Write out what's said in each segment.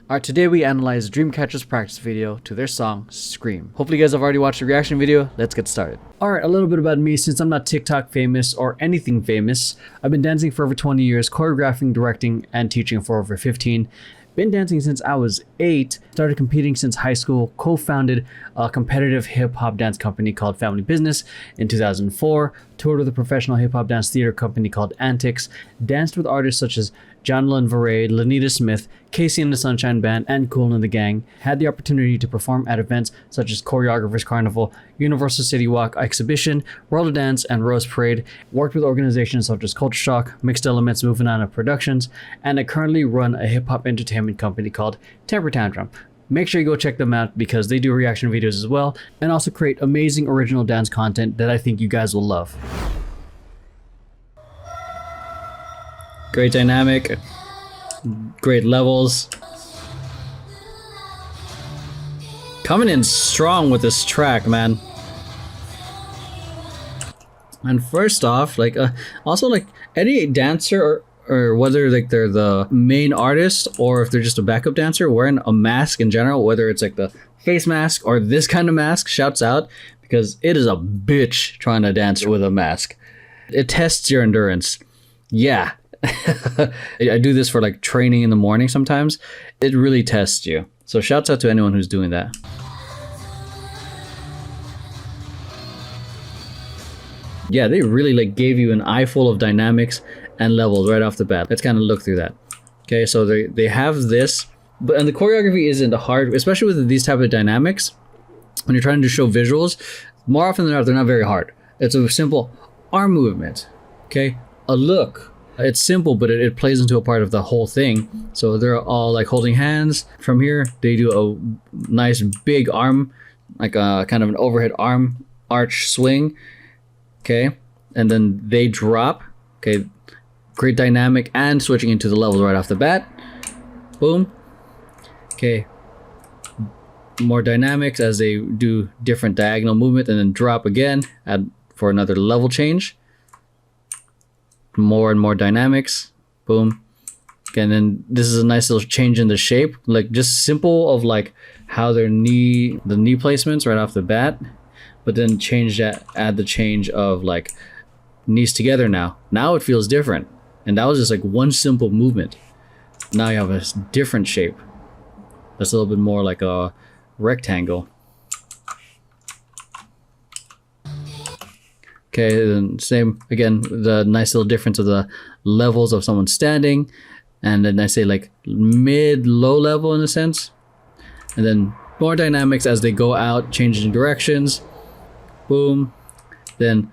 Alright, today we analyze Dreamcatcher's practice video to their song, Scream. Hopefully you guys have already watched the reaction video. Let's get started. Alright, a little bit about me. Since I'm not TikTok famous or anything famous, I've been dancing for over 20 years, choreographing, directing, and teaching for over 15. Been dancing since I was 8, started competing since high school, co-founded a competitive hip-hop dance company called Family Business in 2004, toured with a professional hip-hop dance theater company called Antics, danced with artists such as Jonathan Varay, Lanita Smith, Casey and the Sunshine Band, and Kool and the Gang, had the opportunity to perform at events such as Choreographers Carnival, Universal City Walk Exhibition, World of Dance, and Rose Parade, worked with organizations such as Culture Shock, Mixed Elements, Movin On Up Productions, and I currently run a hip-hop entertainment company called Temper Tantrum. Make sure you go check them out because they do reaction videos as well, and also create amazing original dance content that I think you guys will love. Great dynamic, great levels. Coming in strong with this track, man. And first off, also any dancer or whether they're the main artist or if they're just a backup dancer wearing a mask in general, whether it's the face mask or this kind of mask, shouts out, because it is a bitch trying to dance with a mask. It tests your endurance. Yeah. I do this for training in the morning sometimes. It really tests you. So shouts out to anyone who's doing that. Yeah, they really gave you an eye full of dynamics and levels right off the bat. Let's kind of look through that. Okay, so they have this, and the choreography isn't hard, especially with these type of dynamics. When you're trying to show visuals, more often than not, they're not very hard. It's a simple arm movement, okay, a look. It's simple, but it plays into a part of the whole thing. So they're all holding hands. From here, they do a nice big arm, a kind of an overhead arm arch swing. Okay, and then they drop. Okay, great dynamic and switching into the levels right off the bat. Boom. Okay, more dynamics as they do different diagonal movement and then drop again, add for another level change. More and more dynamics. Boom. Okay, and then this is a nice little change in the shape, just simple of how the knee placements right off the bat, but then change that, add the change of knees together. Now it feels different, and that was just one simple movement. Now you have a different shape that's a little bit more like a rectangle. Okay, then same again, the nice little difference of the levels of someone standing, and then I say mid-low level in a sense, and then more dynamics as they go out, changing directions. Boom. Then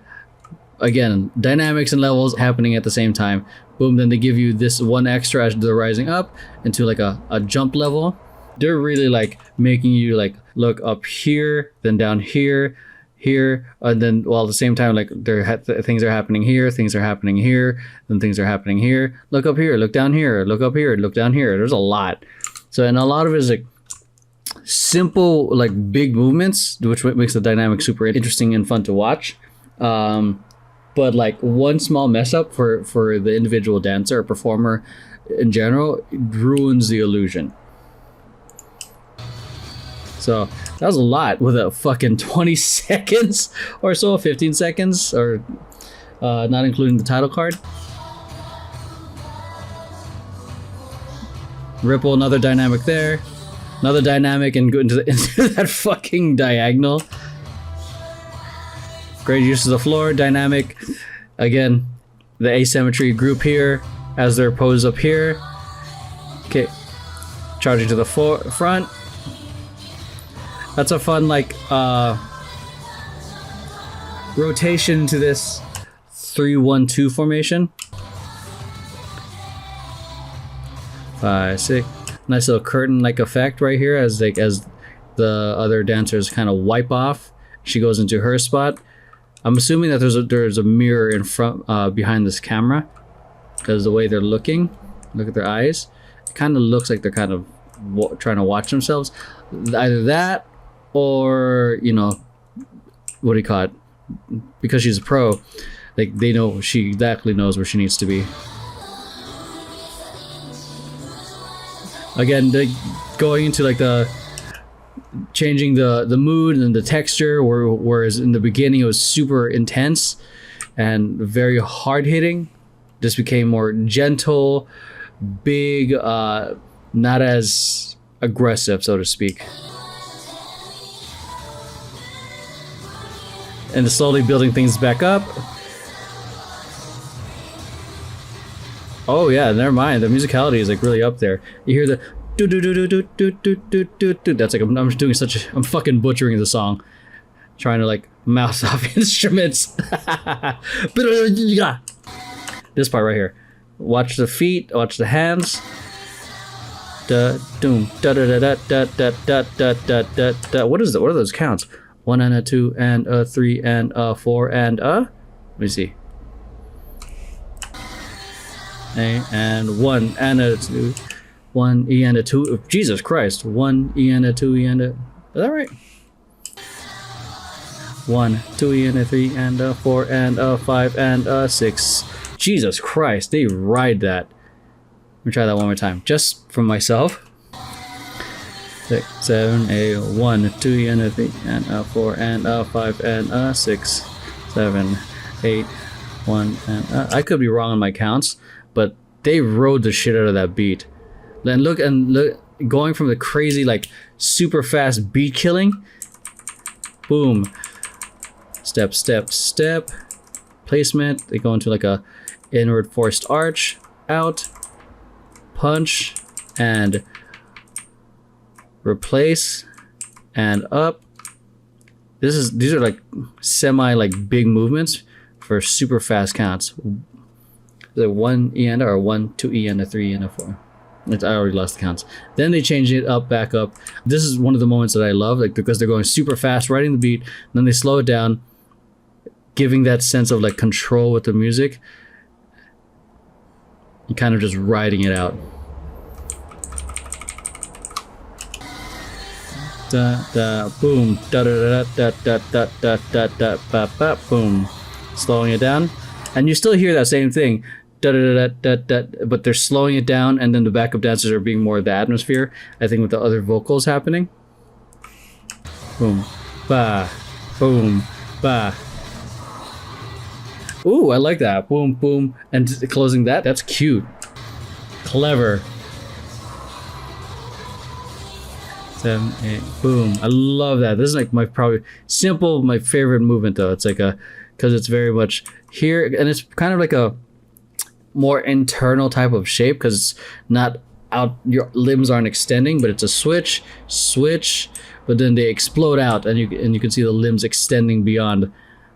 again, dynamics and levels happening at the same time. Boom. Then they give you this one extra as they're rising up into a jump level. They're really making you look up here, then down here, and then while at the same time things are happening here, things are happening here, then things are happening here. Look up here, look down here, look up here, look down here. There's a lot. So, and a lot of it is simple big movements, which makes the dynamic super interesting and fun to watch. But one small mess up for the individual dancer or performer in general ruins the illusion. So that was a lot with a fucking 20 seconds or so, 15 seconds, or not including the title card. Ripple, another dynamic there. Another dynamic and go into that fucking diagonal. Great use of the floor, dynamic. Again, the asymmetry group here as they're posed up here. Okay, charging to the front. That's a fun rotation to this 3-1-2 formation. 5, 6. Nice little curtain effect right here as the other dancers kind of wipe off. She goes into her spot. I'm assuming that there's a mirror in front behind this camera, because the way they're looking, look at their eyes. It kind of looks like they're kind of trying to watch themselves. Either that, or what do you call it? Because she's a pro, they know, she exactly knows where she needs to be. Again, going into like the changing the mood and the texture, whereas in the beginning it was super intense and very hard hitting. This became more gentle, big, not as aggressive, so to speak. And slowly building things back up. Oh yeah, never mind. The musicality is like really up there. You hear the do do do do do do do do do do. That's like I'm doing such. I'm fucking butchering the song, trying to like mouse off instruments. This part right here. Watch the feet. Watch the hands. Da doom da da da da da da da da da da. What is that? What are those counts? 1 and a 2 and a 3 and a 4 and a. Let me see. A and 1 and a 2. 1 E and a 2. Jesus Christ. 1 E and a 2 E and a. Is that right? 1 2 E and a 3 and a 4 and a 5 and a 6. Jesus Christ. They ride that. Let me try that one more time. Just from myself. 6 7 A 1 2 E and a 3 and a 4 and a 5 and a 6 7 8 1 and I could be wrong on my counts, but they rode the shit out of that beat. And look, going from the crazy like super fast beat killing, boom, step step step, placement. They go into like a inward forced arch, out, punch, and replace, and up. These are like semi like big movements for super fast counts. The 1 E and a, or 1 2 E and a 3 and a 4. I already lost the counts. Then they changed it up, back up. This is one of the moments that I love, like because they're going super fast, riding the beat. Then they slow it down, giving that sense of like control with the music. And kind of just riding it out. Da da boom da da da da da da da da da da boom, slowing it down, and you still hear that same thing, da da da da da, but they're slowing it down, and then the backup dancers are being more of the atmosphere. I think with the other vocals happening. Boom, ba, boom, ba. Ooh, I like that. Boom, boom, and closing that. That's cute, clever. 7 8 boom. I love that. This is like my probably simple, my favorite movement though. It's like a, because it's very much here, and it's kind of like a more internal type of shape because it's not out, your limbs aren't extending, but it's a switch, but then they explode out, and you can see the limbs extending beyond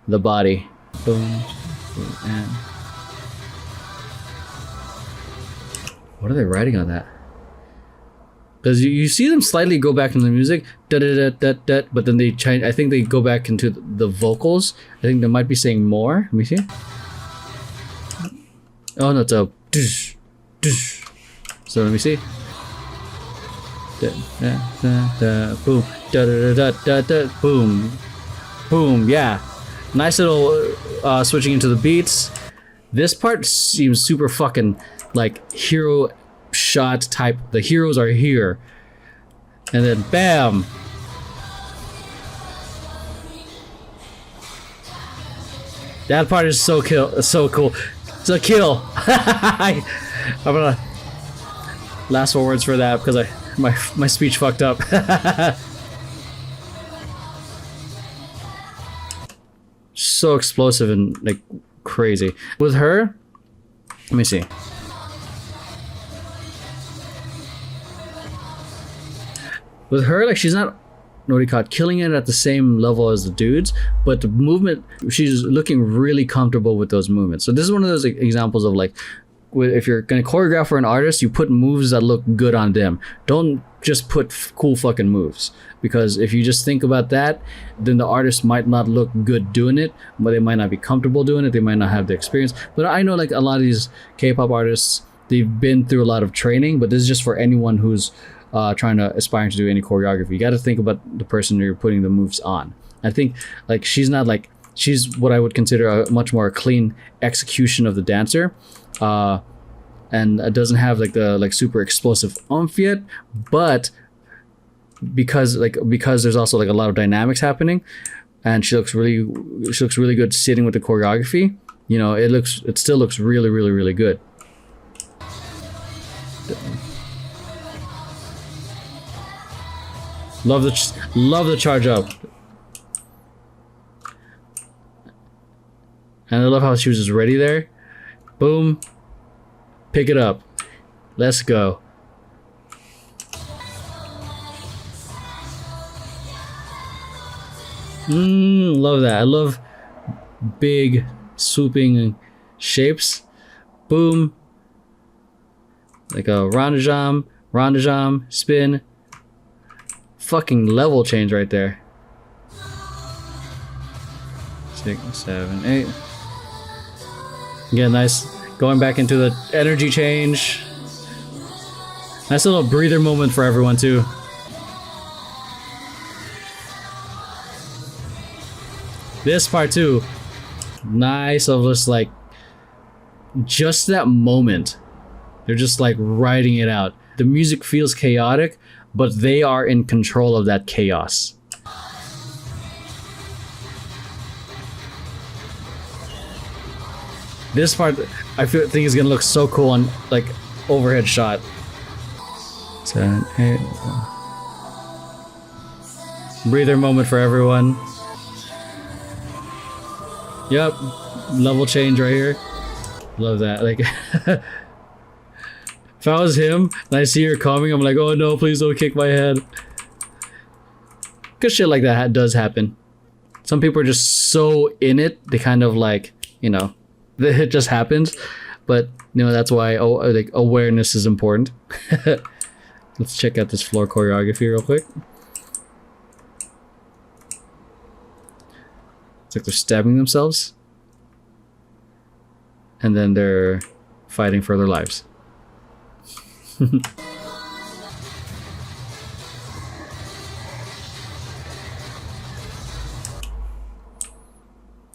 the body. Boom, boom, and what are they writing on that? Because you see them slightly go back into the music, da da da da da, but then they change. I think they go back into the vocals. I think they might be saying more. Let me see. Oh no, it's a dush, dush. So let me see. Da da da da boom, da da da da da boom, boom. Yeah, nice little switching into the beats. This part seems super fucking like hero shot type. The heroes are here, and then bam, that part is so cool. It's a kill. I'm gonna last 4 words for that because my speech fucked up. So explosive and like crazy with her. Let me see. With her, like, she's not, what do you call it, killing it at the same level as the dudes, but the movement, she's looking really comfortable with those movements. So this is one of those examples of like, if you're gonna choreograph for an artist, you put moves that look good on them. Don't just put cool fucking moves, because if you just think about that, then the artist might not look good doing it, but they might not be comfortable doing it. They might not have the experience. But I know like a lot of these K-pop artists, they've been through a lot of training, but this is just for anyone who's trying to aspire to do any choreography. You got to think about the person you're putting the moves on. I think like she's what I would consider a much more clean execution of the dancer, and it doesn't have like the super explosive oomph yet, but because there's also like a lot of dynamics happening, and she looks really good sitting with the choreography. You know, it still looks really, really, really good. Love the charge up. And I love how she was just ready there. Boom. Pick it up. Let's go. Love that. I love big swooping shapes. Boom. Like a rondejam, spin. Fucking level change right there. 6, 7, 8. Again, nice. Going back into the energy change. Nice little breather moment for everyone too. This part too. Nice of just that moment. They're just like riding it out. The music feels chaotic, but they are in control of that chaos. This part, I think is gonna look so cool on like overhead shot. 7, 8. Breather moment for everyone. Yep, level change right here. Love that. Like, if I was him and I see her coming, I'm like, oh no, please don't kick my head. Cause shit like that does happen. Some people are just so in it, they kind of like, you know, it just happens. But you know, that's why like awareness is important. Let's check out this floor choreography real quick. It's like they're stabbing themselves. And then they're fighting for their lives.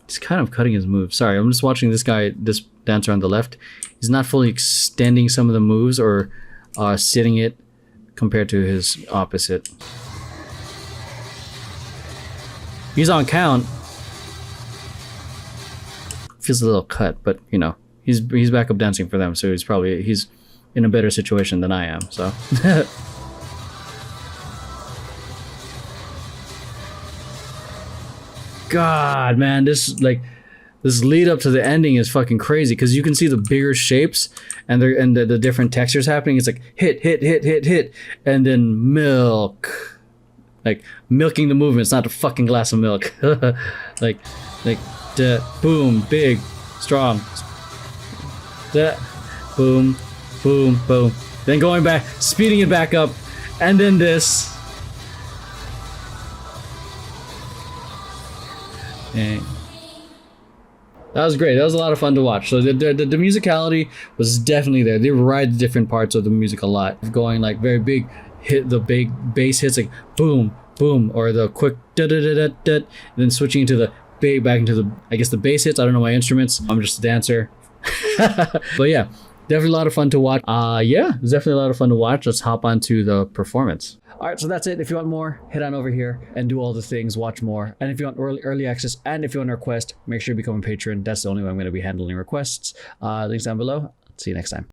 He's kind of cutting his moves. Sorry, I'm just watching this dancer on the left. He's not fully extending some of the moves or sitting it compared to his opposite. He's on count. Feels a little cut, but you know, he's backup dancing for them, so he's in a better situation than I am, so. God, man, this lead up to the ending is fucking crazy because you can see the bigger shapes and the different textures happening. It's like hit, and then milk, like milking the movement. It's not a fucking glass of milk. like boom, big, strong. Boom, boom, boom. Then going back, speeding it back up, and then this. And that was great. That was a lot of fun to watch. So the musicality was definitely there. They ride the different parts of the music a lot. Going like very big, hit the big bass hits like boom, boom, or the quick da da da da da, and then switching into the back into the, I guess, the bass hits. I don't know my instruments. I'm just a dancer. But yeah, definitely a lot of fun to watch. Yeah, it was definitely a lot of fun to watch. Let's hop on to the performance. All right, so that's it. If you want more, head on over here and do all the things, watch more. And if you want early access and if you want to request, make sure you become a patron. That's the only way I'm going to be handling requests. Links down below. See you next time.